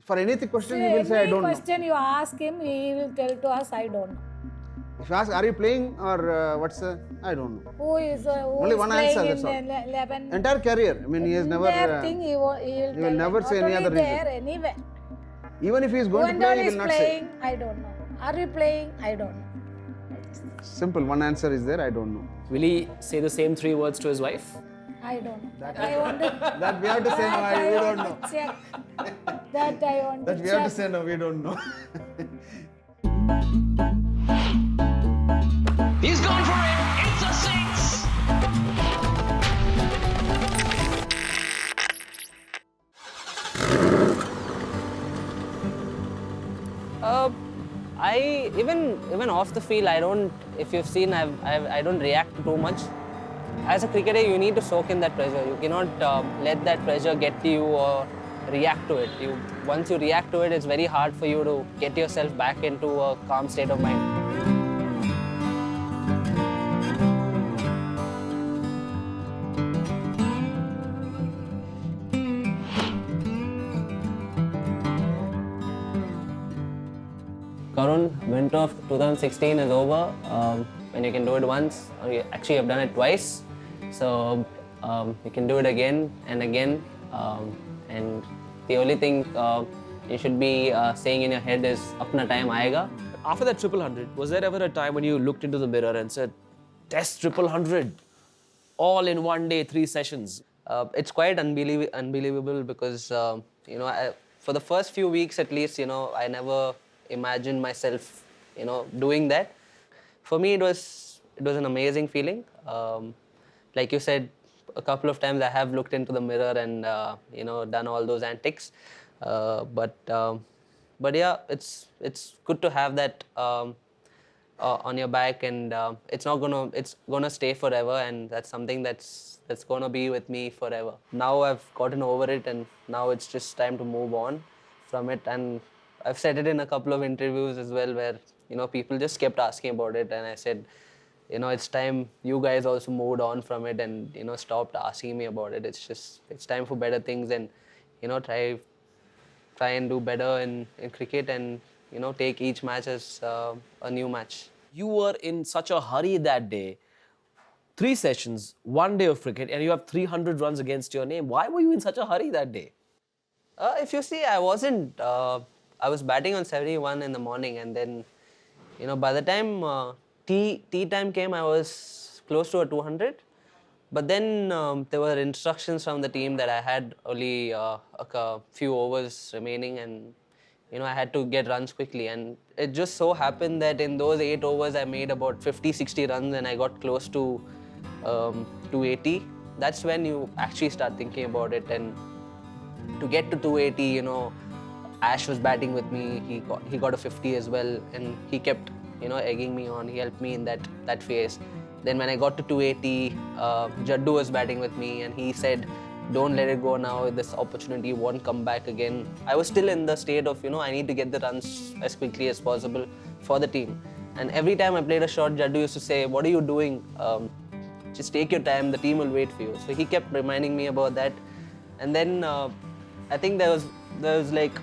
For anything question, he will Any say, I don't know. question you ask him, he will tell to us, I don't know. If you ask, are you playing or I don't know. Who is Only one playing answer, in that's all. 11? Entire career. I mean, he has never. Entire thing he will he tell. will never Not say any only other reason. there, anywhere. Even if he is Who going to and play, all he is will not playing, say. I don't know. Are you playing? I don't know. Simple. One answer is there, I don't know. Will he say the same 3 words to his wife? I don't know. That I want to. That we have to say no, we don't know. Check. That I want That to we check. have to say no, we don't know. He's gone for it. It's a six. I even off the field, I don't. If you've seen, I don't react too much. As a cricketer, you need to soak in that pressure. You cannot let that pressure get to you or react to it. Once you react to it, it's very hard for you to get yourself back into a calm state of mind. Karun, winter of 2016 is over. When you can do it once, or you actually have done it twice. So you can do it again and again. And the only thing you should be saying in your head is, "Apna time aayega." After that 100, was there ever a time when you looked into the mirror and said, Test 100, all in one day, 3 sessions? It's quite unbelievable because, for the first few weeks at least, I never imagined myself, doing that. For me, it was an amazing feeling. Like you said, a couple of times I have looked into the mirror and, done all those antics. But yeah, it's good to have that on your back, and it's gonna stay forever, and that's something that's gonna be with me forever. Now I've gotten over it, and now it's just time to move on from it. And I've said it in a couple of interviews as well, where people just kept asking about it, and I said, it's time you guys also moved on from it and stopped asking me about it. It's time for better things, and try and do better in cricket, and take each match as a new match. You were in such a hurry that day. 3 sessions, 1 day of cricket, and you have 300 runs against your name. Why were you in such a hurry that day? If you see, I wasn't. I was batting on 71 in the morning, and then, by the time tea time came, I was close to a 200. But then there were instructions from the team that I had only a few overs remaining, and I had to get runs quickly. And it just so happened that in those 8 overs, I made about 50-60 runs, and I got close to 280. That's when you actually start thinking about it. And to get to 280, Ash was batting with me. He got a 50 as well, and he kept egging me on. He helped me in that phase. Then when I got to 280, Jaddu was batting with me, and he said, "Don't let it go now. This opportunity won't come back again." I was still in the state of I need to get the runs as quickly as possible for the team. And every time I played a shot, Jaddu used to say, "What are you doing? Just take your time. The team will wait for you." So he kept reminding me about that. And then I think there was like,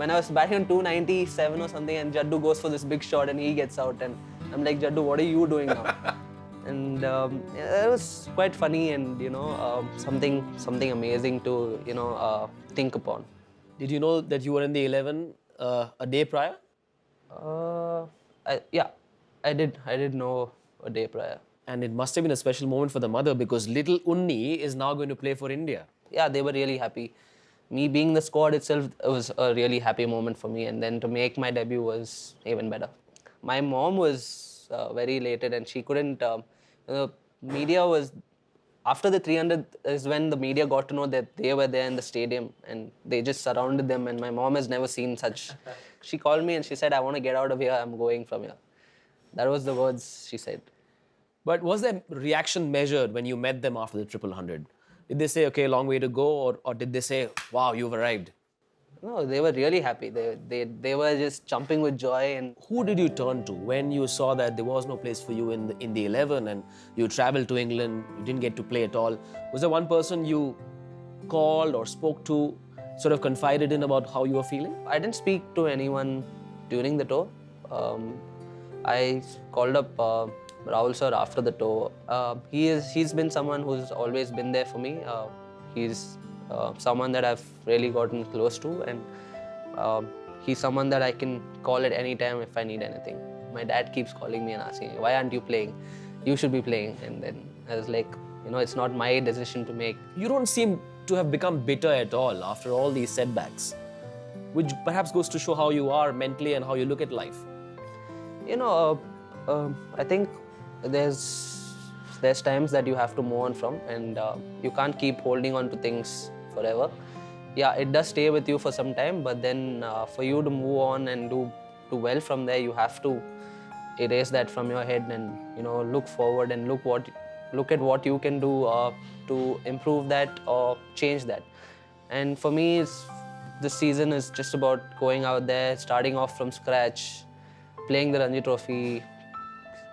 when I was batting on 297 or something, and Jaddu goes for this big shot and he gets out, and I'm like, "Jaddu, what are you doing now?" And it was quite funny, and something amazing to think upon. Did you know that you were in the 11 a day prior? I did know a day prior. And it must have been a special moment for the mother, because little Unni is now going to play for India. Yeah, they were really happy. Me being in the squad itself, it was a really happy moment for me, and then to make my debut was even better. My mom was very elated, and she couldn't. Media was, after the 300 is when the media got to know that they were there in the stadium, and they just surrounded them, and my mom has never seen such. She called me and she said, "I want to get out of here. I'm going from here." That was the words she said. But was their reaction measured when you met them after the 100? Did they say, "Okay, long way to go," or did they say, "Wow, you've arrived"? No, they were really happy. They were just jumping with joy. And who did you turn to when you saw that there was no place for you in the 11 and you traveled to England, you didn't get to play at all? Was there one person you called or spoke to sort of confided in about how you were feeling? I didn't speak to anyone during the tour. I called up Rahul sir after the tour. He's been someone who's always been there for me. He's someone that I've really gotten close to, and he's someone that I can call at any time if I need anything. My dad keeps calling me and asking, "Why aren't you playing? You should be playing." And then I was like, it's not my decision to make. You don't seem to have become bitter at all after all these setbacks, which perhaps goes to show how you are mentally and how you look at life. I think there's times that you have to move on from, and you can't keep holding on to things forever. Yeah, it does stay with you for some time, but then for you to move on and do well from there, you have to erase that from your head and look forward and look at what you can do to improve that or change that. And for me, this season is just about going out there, starting off from scratch, playing the Ranji Trophy,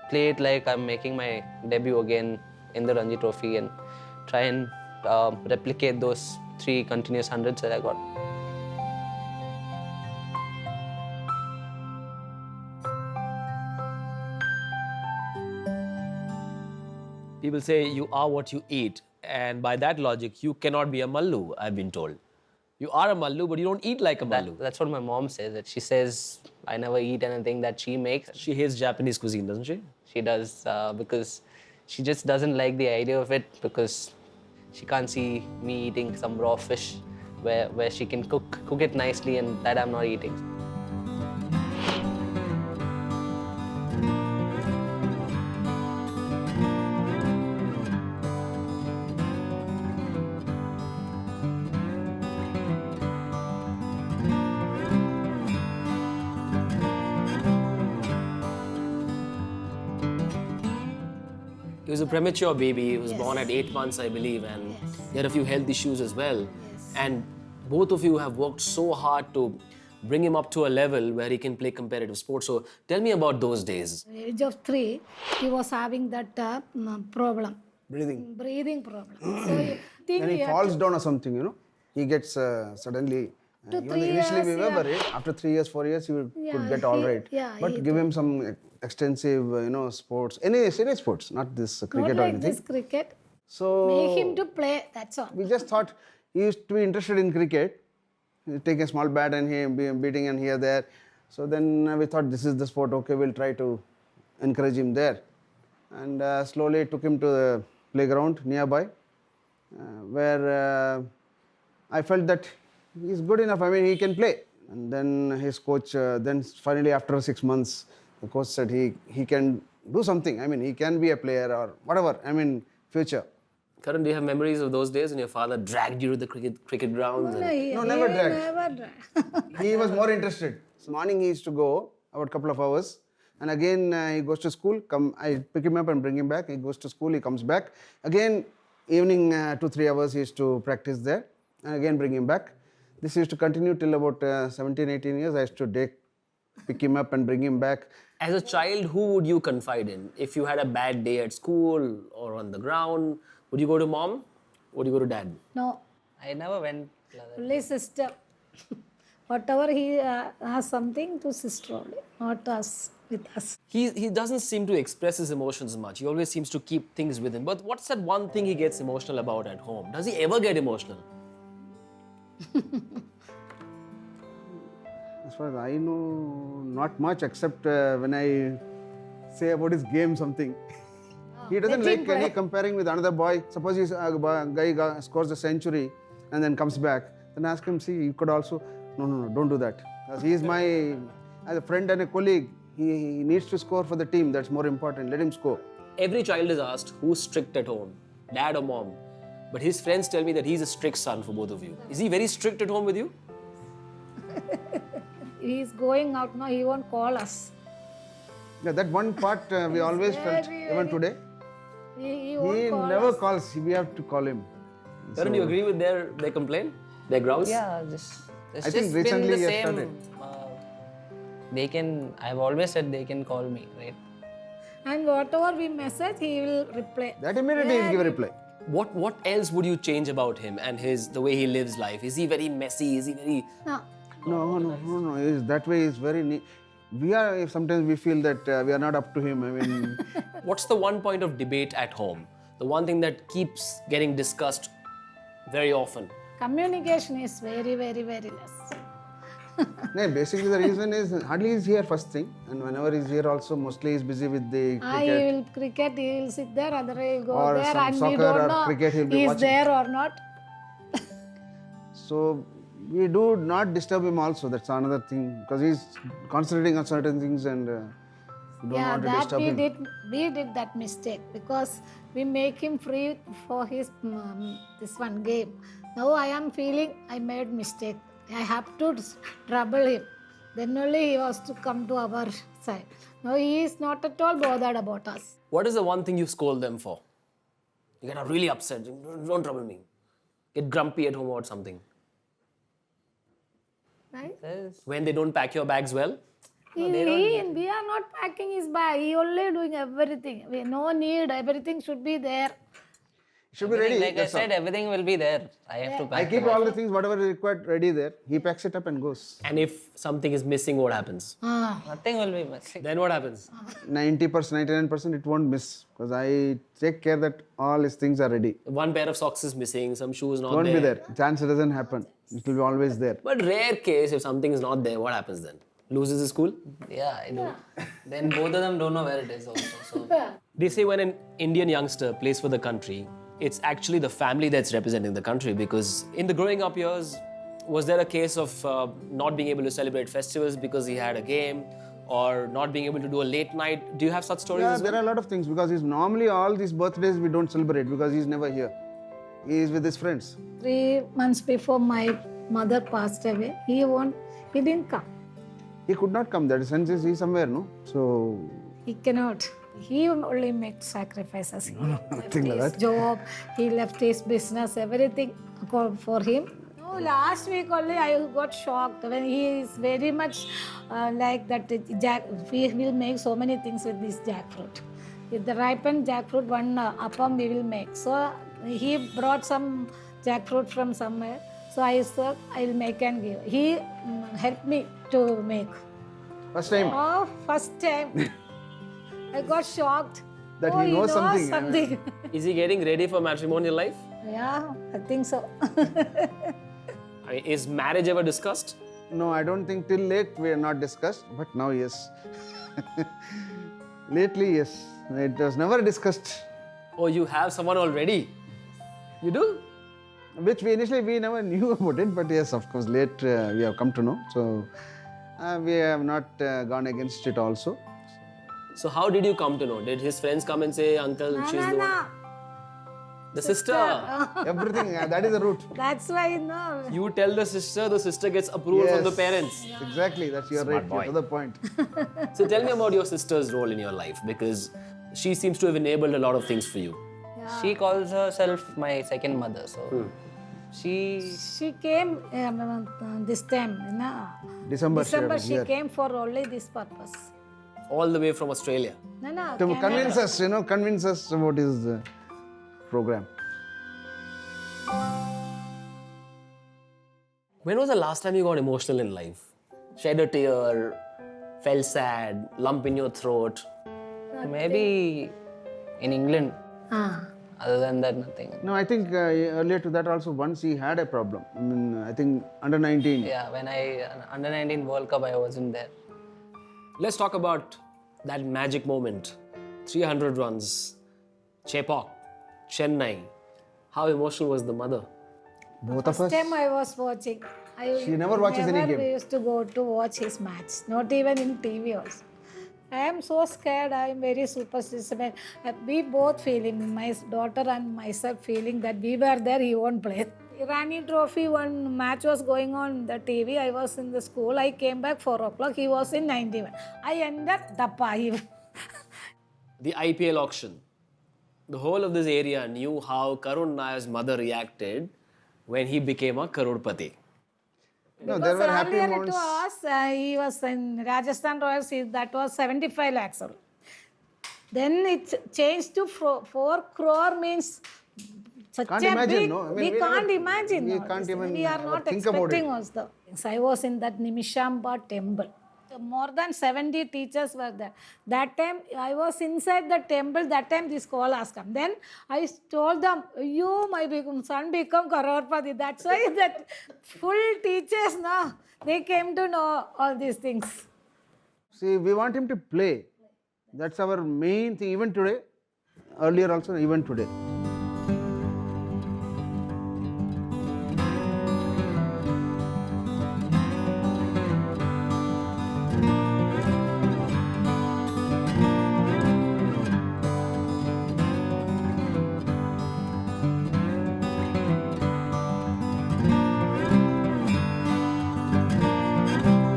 play it like I'm making my debut again in the Ranji Trophy, and try and replicate those 3 continuous hundreds that I got. People say you are what you eat, and by that logic, you cannot be a Mallu, I've been told. You are a Mallu, but you don't eat like a Mallu. That's what my mom says. That she says I never eat anything that she makes. She hates Japanese cuisine, doesn't she? She does because she just doesn't like the idea of it, because she can't see me eating some raw fish where she can cook it nicely, and that I'm not eating. He was a premature baby. He was born at 8 months, I believe, and he had a few health issues as well. And both of you have worked so hard to bring him up to a level where he can play competitive sports. So tell me about those days. At the age of 3, he was having that problem. Breathing problem. So When he falls down or something, he gets suddenly. Initially we were worried. After 3 years, 4 years, he could get all right. But give him some extensive, sports, any serious sports, not this cricket not or like anything. this cricket. So Make him to play, that's all. we just thought he used to be interested in cricket. He'd take a small bat and he be beating and here there. So then we thought this is the sport. Okay, we'll try to encourage him there. And slowly took him to the playground nearby, where I felt that he's good enough. I mean, he can play. And then his coach, then finally after 6 months, the coach said he can do something. I mean, he can be a player or whatever. I mean, future. Karun, do you have memories of those days when your father dragged you to the cricket grounds? No, never dragged. Never dragged. He was more interested. So morning he used to go about a couple of hours, and again he goes to school. I pick him up and bring him back. He goes to school. He comes back again. Evening 2-3 hours he used to practice there, and again bring him back. This used to continue till about 17-18 years. I used to pick him up and bring him back. As a child, who would you confide in? If you had a bad day at school or on the ground, would you go to mom? Would you go to dad? No, I never went. only sister. Whatever he has something to sister only, not us, with us. He doesn't seem to express his emotions much. He always seems to keep things within. But what's that one thing he gets emotional about at home? Does he ever get emotional? As far as I know, not much, except when I say about his game something. He doesn't like any comparing with another boy. Suppose a guy scores a century and then comes back. Then ask him, see, you could also... No, don't do that. Because he is as a friend and a colleague, he needs to score for the team. That's more important. Let him score. Every child is asked who's strict at home, dad or mom. But his friends tell me that he's a strict son for both of you. Is he very strict at home with you? He's going out now, he won't call us. Yeah, that one part we always felt, even today. He He won't call never us. calls. We have to call him. Karun, do you agree with their complaint? Their grouse? Yeah, it's I think just recently been the he has same. started. I've always said they can call me, right? And whatever we message, he will reply. That immediately he'll give a reply. What else would you change about him and the way he lives life? Is he very messy? Is he very... No. No. That way is very. We are sometimes we feel that we are not up to him. I mean, What's the one point of debate at home? The one thing that keeps getting discussed very often? Communication is very, very, very less. no, basically the reason is hardly he's here first thing, and whenever he's here also mostly he's busy with the He cricket. will cricket, he will sit there, other he will go Or there, some and we soccer don't or know cricket he'll be he is watching. there or not. So we do not disturb him also. That's another thing because he's concentrating on certain things and we don't want to that disturb him. we did that mistake because we make him free for his this one game. Now I am feeling I made mistake. I have to trouble him. Then only he was to come to our side. Now he is not at all bothered about us. What is the one thing you scold them for? You get really upset. Don't trouble me. Get grumpy at home or something. Right? When they don't pack your bags well? We are not packing his bag. He only doing everything. We no need. Everything should be there. It should be ready. Like I that's all. said, everything will be there. I have to I pack. keep all the things, whatever is required, ready there. He packs it up and goes. And if something is missing, what happens? Nothing will be missing. Then what happens? 90%, 99% it won't miss because I take care that all his things are ready. One pair of socks is missing, some shoes not Won't there. be there. Chance doesn't happen. It will be always there. But rare case, if something is not there, what happens then? Loses his cool? Yeah, I do. Then both of them don't know where it is also. So They say when an Indian youngster plays for the country, it's actually the family that's representing the country, because in the growing up years, was there a case of not being able to celebrate festivals because he had a game, or not being able to do a late night? Do you have such stories Yeah, as well? there are a lot of things because he's normally all these birthdays we don't celebrate because he's never here. He is with his friends. 3 months before my mother passed away, he didn't come. He could not come. That sense is he's somewhere, no? So He cannot. He only made sacrifices. He left nothing like his that. job, he left his business, everything for him. No, last week only I got shocked when he is very much like that. We will make so many things with this jackfruit. With the ripened jackfruit, one appam we will make. So he brought some jackfruit from somewhere. So I said I will make and give. He helped me to make. first time Oh, first time. I got shocked. that he knows something. something. Is he getting ready for matrimonial life? Yeah, I think so. I mean, is marriage ever discussed? No, I don't think till late we are not discussed, but now yes. Lately, yes. It was never discussed. Oh, you have someone already? You do? Which we never knew about it, but yes, of course, late we have come to know. So we have not gone against it also. So how did you come to know? Did his friends come and say, Uncle, she's the one? The sister. Everything, that is the route. That's why, no. You tell the sister gets approval from the parents. Exactly, that's your right. Another point. So tell me about your sister's role in your life, because she seems to have enabled a lot of things for you. she calls herself my second mother. So She came this time, no. December She here. came for only this purpose. All the way from Australia. No, To Canada. convince us about his program. When was the last time you got emotional in life? Shed a tear, felt sad, lump in your throat? maybe in England. Ah. Other than that, nothing. No, I think earlier to that also once he had a problem. I mean, I think under 19. Yeah, when I under 19 World Cup, I wasn't there. Let's talk about that magic moment. 300 runs, Chepauk, Chennai. How emotional was the mother? Both of us. First time I was watching. She never watches any game. We used to go to watch his match, not even in TV also. I am so scared. I am very superstitious. We both feeling, my daughter and myself feeling that we were there, he won't play. Irani Trophy, one match was going on the TV. I was in the school. I came back 4 o'clock. He was in 91. I ended Dappa. The IPL auction. The whole of this area knew how Karun Nair's mother reacted when he became a Karorpati. No, there were happy Earlier moments. it was, he was in Rajasthan Royals, that was 75 lakhs. Then it changed to 4 crore means such Can't a imagine, big, no? I mean, we we can't never- imagine. we all can't this. even We are not think about it. expecting also. I was in that Nimishamba temple. More than 70 teachers were there. That time I was inside the temple. That time this call has come. Then I told them, "You, my son, become Karorpati." That's why that full teachers now they came to know all these things. See, we want him to play. That's our main thing, even today. Earlier also, even today.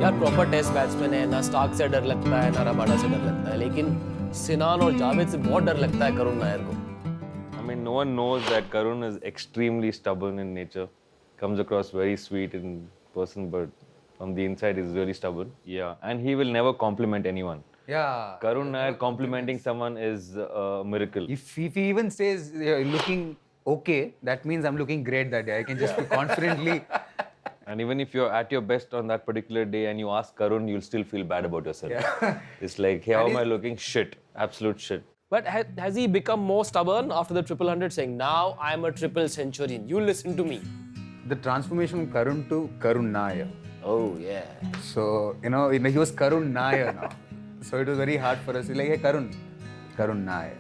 यार proper test batsman है, ना Stark से डर लगता है ना Rabada से डर लगता है, लेकिन सिनान और जावेद से बहुत डर लगता है करुण नायर को. I mean, no one knows that Karun is extremely stubborn in nature. Comes across very sweet in person, but from the inside is really stubborn. Yeah, and he will never compliment anyone. Yeah. Karun Nair complimenting someone is a miracle. If he even says you're looking okay, that means I'm looking great that day. I can just confidently. And even if you're at your best on that particular day and you ask Karun, you'll still feel bad about yourself. Yeah. It's like, hey, how am I looking? Shit. Absolute shit. But has he become more stubborn after the 100, saying, now I'm a triple centurion, you listen to me? The transformation from Karun to Karun Nair. Oh, yeah. So, he was Karun Nair now. So it was very hard for us. Like, hey, Karun Nair.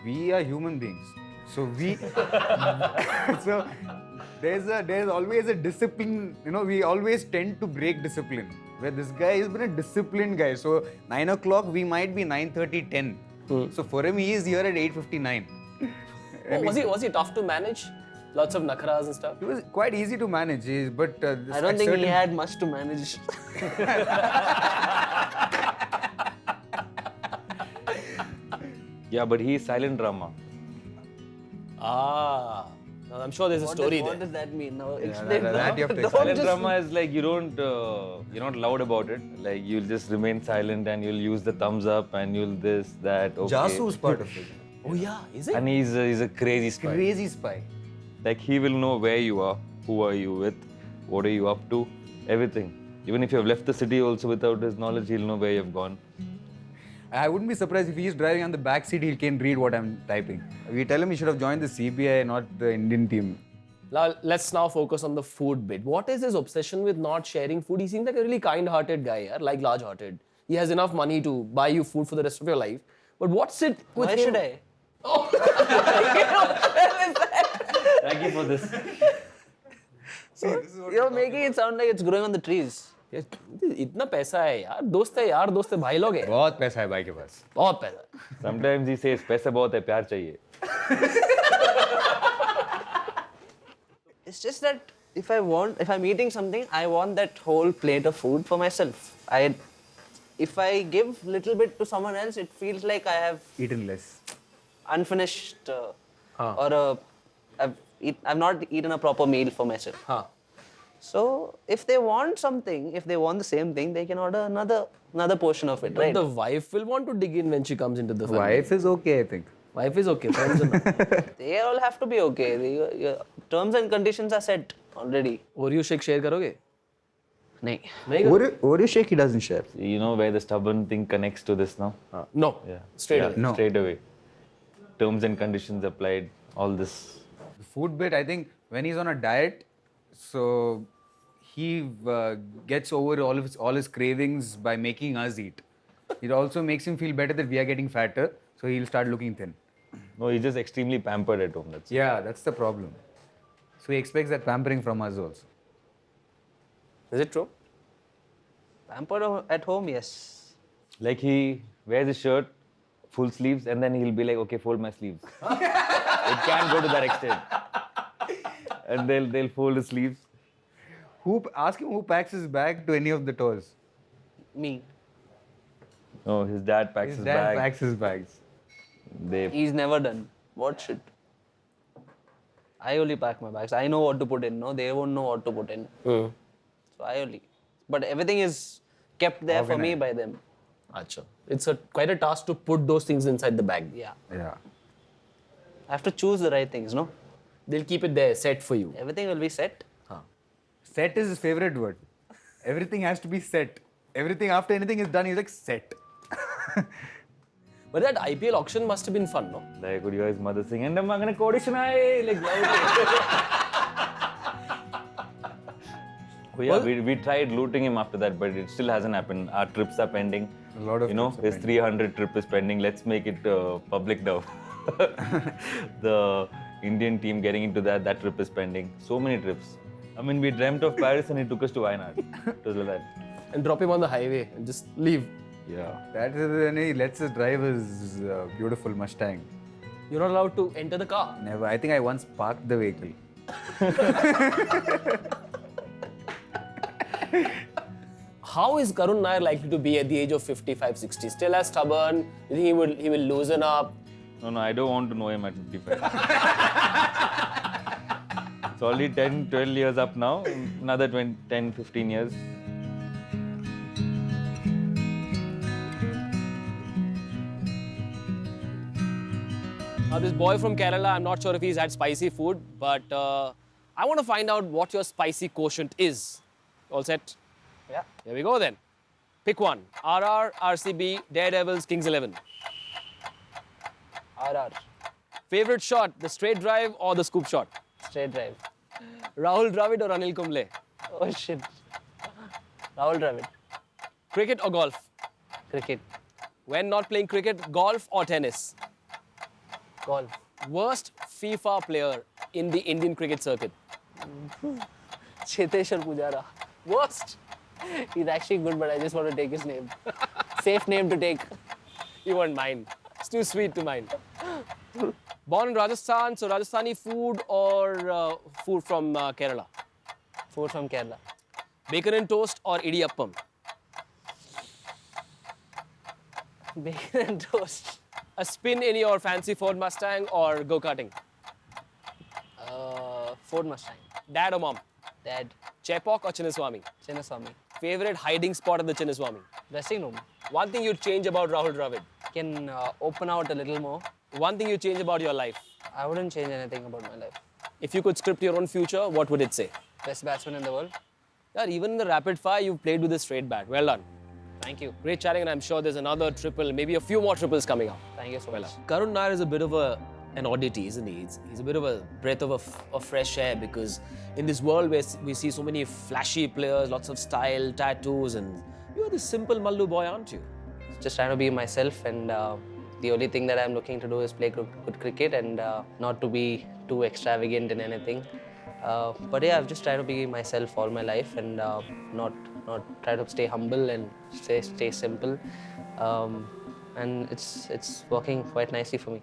We are human beings. So so there's always a discipline. We always tend to break discipline. Where this guy has been a disciplined guy. So 9 o'clock, we might be 9:30, 10. So for him, he is here at 8:59. Oh, was he tough to manage? Lots of nakras and stuff? It was quite easy to manage, but I don't think he had much to manage. Yeah, but he is silent drama. Ah, now I'm sure there's a story What there. does that mean? Now explain. that you have to Don't Silent just- drama is like you're not loud about it. Like you'll just remain silent and you'll use the thumbs up and you'll this, that, okay. Jasu is part of it. Oh, yeah, is it? And he's a crazy spy. Crazy spy. Like he will know where you are, who are you with, what are you up to, everything. Even if you have left the city also without his knowledge, he'll know where you've gone. I wouldn't be surprised if he's driving on the back seat, he can read what I'm typing. We tell him he should have joined the CBI, not the Indian team. Now, let's now focus on the food bit. What is his obsession with not sharing food? He seems like a really kind-hearted guy, yeah? Like large-hearted. He has enough money to buy you food for the rest of your life. But what's it with Why him? should I? Thank you for this. You're making it sound like it's growing on the trees. इतना पैसा है यार, दोस्त है भाई लोग है. बहुत पैसा है भाई के पास. बहुत पैसा. Sometimes he says, पैसा बहुत है, प्यार चाहिए. It's just that if I'm eating something, I want that whole plate of food for myself. If I give little bit to someone else, it feels like I have Eaten less. unfinished I've not eaten a proper meal for myself. हाँ. So if they want something, if they want the same thing, they can order another portion of it, But right? the wife will want to dig in when she comes into the family. Wife is okay, I think. Wife is okay. Friends are not. They all have to be okay. Your terms and conditions are set already. Oreo shake share करोगे? नहीं. नहीं करोगे? Oreo shake he doesn't share. You know where the stubborn thing connects to this now? No. Yeah. Straight Yeah, away. No. Straight away. Terms and conditions applied, all this. The food bit, I think, when he's on a diet, so he gets over all his cravings by making us eat. It also makes him feel better that we are getting fatter, so he'll start looking thin. No, he's just extremely pampered at home. That's Yeah, that's the problem. So he expects that pampering from us also. Is it true? Pampered at home, yes. Like he wears his shirt, full sleeves, and then he'll be like, okay, fold my sleeves. It can go to that extent. And they'll fold his sleeves. Ask him who packs his bag to any of the tours. Me. No, his dad packs his bag. packs his bags. He's never done. What shit? I only pack my bags. I know what to put in. No, they won't know what to put in. So I only. But everything is kept there for me by them. अच्छा. It's quite a task to put those things inside the bag. Yeah. Yeah. I have to choose the right things, no? They'll keep it there, set for you. Everything will be set. Set is his favorite word. Everything has to be set. Everything after anything is done, he's like set. But that IPL auction must have been fun, no? Like, could you hear his mother sing, and I'm gonna audition, like loudly. Oh, yeah, we tried looting him after that, but it still hasn't happened. Our trips are pending. A lot of You know, trips are his 300 trip is pending. Let's make it public now. The Indian team getting into that trip is pending. So many trips. I mean, we dreamt of Paris and he took us to Wayanad. It was like that. And drop him on the highway and just leave. Yeah. That is when he lets us drive his beautiful Mustang. You're not allowed to enter the car. Never. I think I once parked the vehicle. How is Karun Nair likely to be at the age of 55, 60? Still as stubborn? You think he will loosen up? No, I don't want to know him at 55. It's already 10, 12 years up now. Another 10, 15 years. Now, this boy from Kerala, I'm not sure if he's had spicy food, but I want to find out what your spicy quotient is. All set? Yeah. Here we go then. Pick one. RR, RCB, Daredevils, Kings 11. RR. Favorite shot, the straight drive or the scoop shot? Straight drive. Rahul Dravid or Anil Kumble? Oh shit. Rahul Dravid. Cricket or golf? Cricket. When not playing cricket, golf or tennis? Golf. Worst FIFA player in the Indian cricket circuit? Cheteshwar Pujara. Worst? He's actually good, but I just want to take his name. Safe name to take. You won't mind. It's too sweet to mind. Born in Rajasthan, so Rajasthani food or food from Kerala? Food from Kerala. Bacon and toast or idiyappam? Bacon and toast. A spin in your fancy Ford Mustang or go-karting? Ford Mustang. Dad or mom? Dad. Chepak or Chinnaswamy? Chinnaswamy. Favorite hiding spot at the Chinnaswamy? Dressing room. One thing you'd change about Rahul Dravid? Can open out a little more. One thing you change about your life? I wouldn't change anything about my life. If you could script your own future, what would it say? Best batsman in the world. Yeah, even in the rapid fire, you've played with a straight bat. Well done. Thank you. Great chatting, and I'm sure there's another triple, maybe a few more triples coming up. Thank you so much. Karun Nair is a bit of an oddity, isn't he? He's a bit of a breath of fresh air, because in this world where we see so many flashy players, lots of style, tattoos, and you're this simple Mallu boy, aren't you? Just trying to be myself, and the only thing that I'm looking to do is play good cricket and not to be too extravagant in anything. But yeah, I've just tried to be myself all my life and not try to stay humble and stay simple. And it's working quite nicely for me.